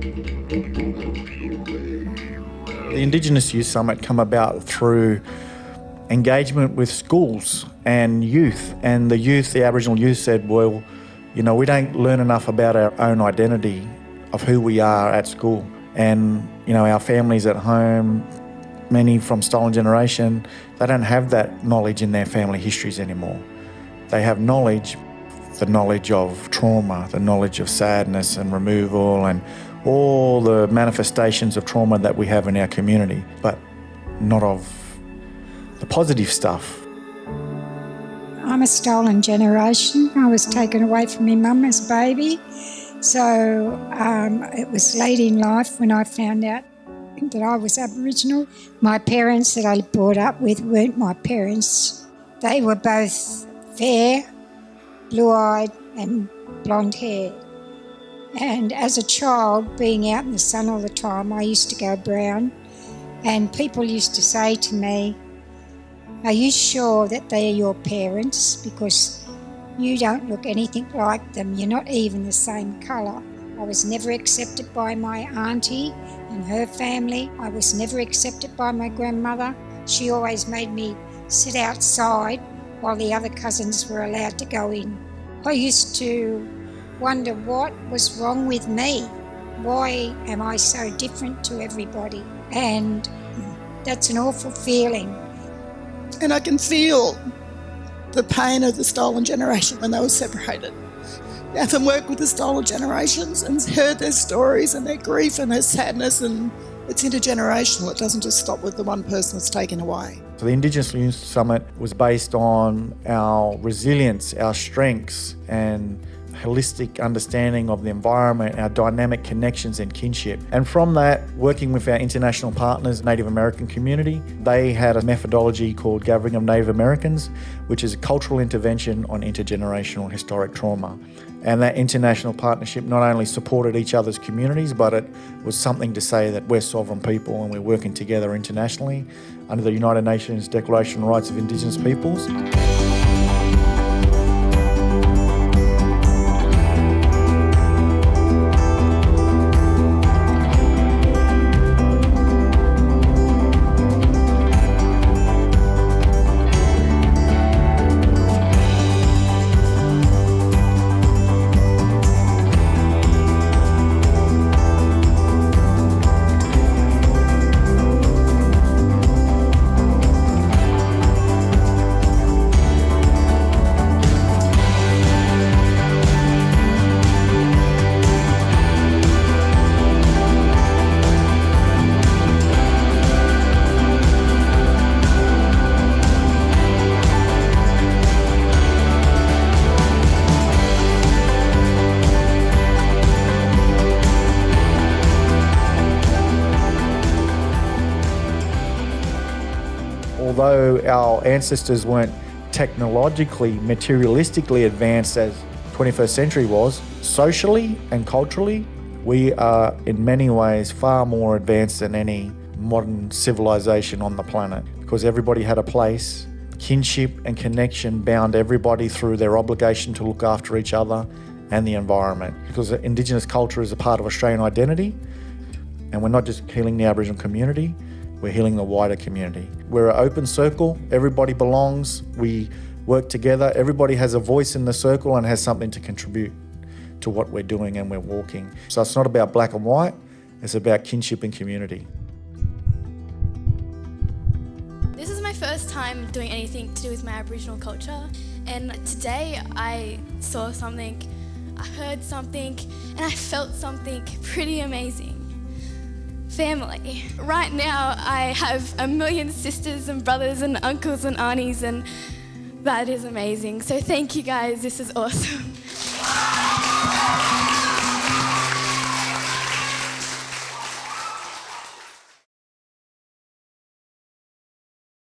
The Indigenous Youth Summit come about through engagement with schools and youth. And the Aboriginal youth said, well, you know, we don't learn enough about our own identity of who we are at school. And, you know, our families at home, many from stolen generation, they don't have that knowledge in their family histories anymore. They have knowledge, the knowledge of trauma, the knowledge of sadness and removal and all the manifestations of trauma that we have in our community, but not of the positive stuff. I'm a stolen generation. I was taken away from my mum as a baby. So it was late in life when I found out that I was Aboriginal. My parents that I brought up with weren't my parents. They were both fair, blue-eyed and blonde hair. And as a child, being out in the sun all the time, I used to go brown. And people used to say to me, are you sure that they are your parents? Because you don't look anything like them. You're not even the same colour. I was never accepted by my auntie and her family. I was never accepted by my grandmother. She always made me sit outside while the other cousins were allowed to go in. I used to wonder what was wrong with me. Why am I so different to everybody? And that's an awful feeling. And I can feel the pain of the stolen generation when they were separated. I often work with the stolen generations and heard their stories and their grief and their sadness, and it's intergenerational. It doesn't just stop with the one person that's taken away. So the Indigenous Youth Summit was based on our resilience, our strengths and holistic understanding of the environment, our dynamic connections and kinship. And from that, working with our international partners, Native American community, they had a methodology called Gathering of Native Americans, which is a cultural intervention on intergenerational historic trauma. And that international partnership not only supported each other's communities, but it was something to say that we're sovereign people and we're working together internationally under the United Nations Declaration on Rights of Indigenous Peoples. Although our ancestors weren't technologically, materialistically advanced as 21st century was, socially and culturally, we are in many ways far more advanced than any modern civilization on the planet, because everybody had a place. Kinship and connection bound everybody through their obligation to look after each other and the environment, because Indigenous culture is a part of Australian identity, and we're not just healing the Aboriginal community, we're healing the wider community. We're an open circle, everybody belongs, we work together, everybody has a voice in the circle and has something to contribute to what we're doing and we're walking. So it's not about black and white, it's about kinship and community. This is my first time doing anything to do with my Aboriginal culture, and today I saw something, I heard something, and I felt something pretty amazing. Family. Right now I have a million sisters and brothers and uncles and aunties, and that is amazing. So thank you guys, this is awesome.